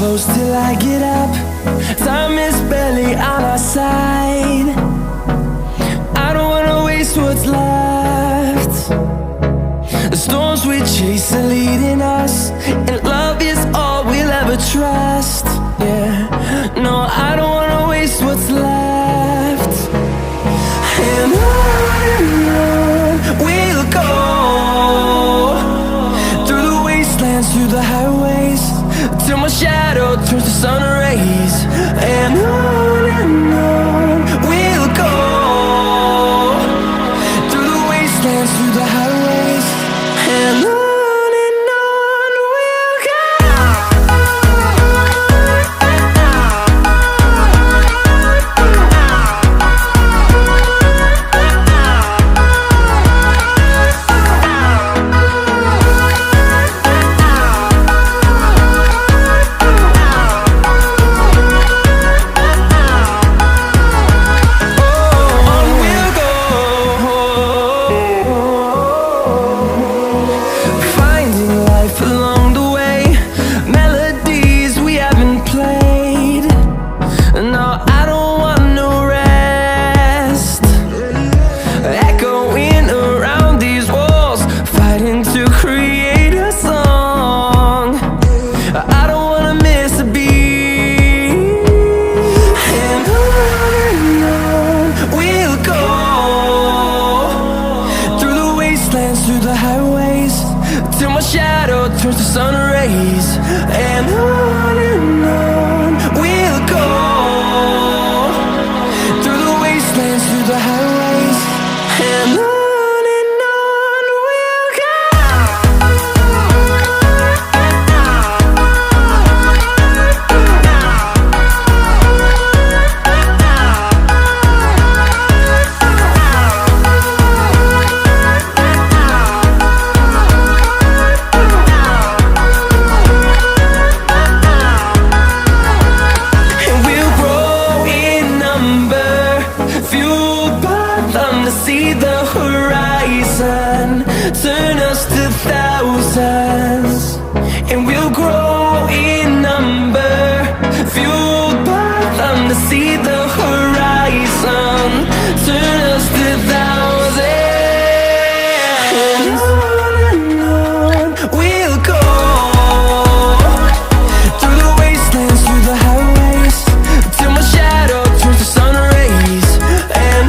close till I get up. Time is barely on our side. I don't wanna waste what's left. The storms we chase are leading us, and love is all we'll ever trust. Yeah, no, I don't wanna waste what's left. And on we'll go, through the wastelands, through the highways, till my shadow turns to sun rays. And on we'll go, through the wastelands, through the highways, and on we'll go. Turns to sun rays, and on we'll go, through the wastelands, through the highways, and on we'll go. See the horizon turn us to thousands, and we'll grow in number, fueled by them to see the horizon turn us to thousands. And on we'll go, through the wastelands, through the highways, till my shadow turns to sun rays. And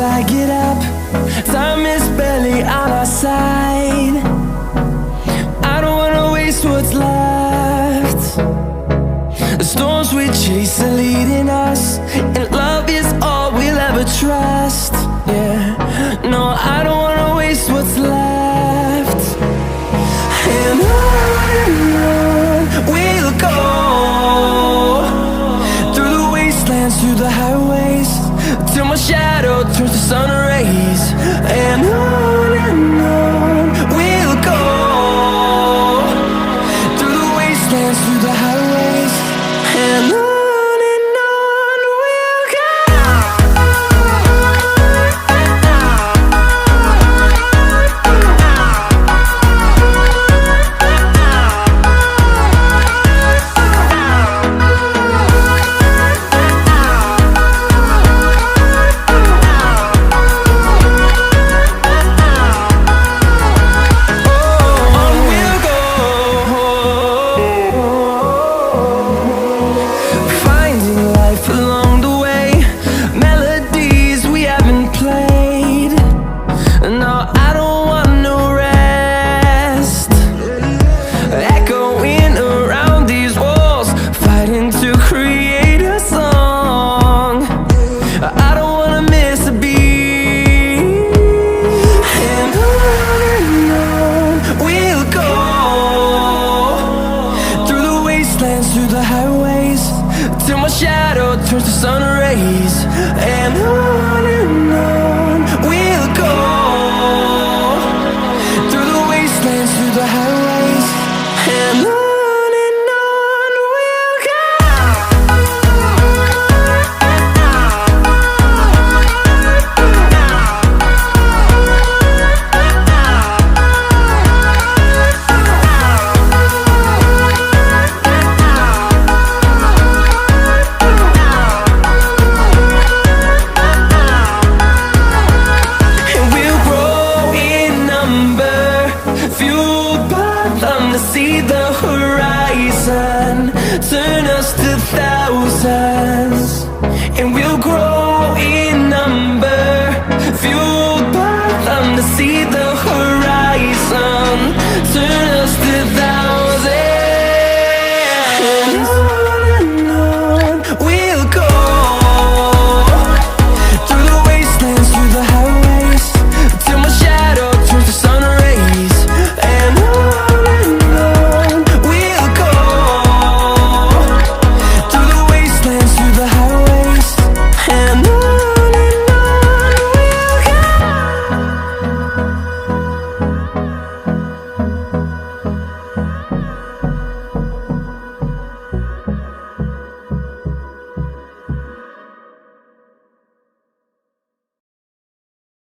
I get up. Time is barely on our side. I don't wanna waste what's left. The storms we chase are leading us, and love is all we'll ever trust. Yeah, no, I don't wanna waste what's left.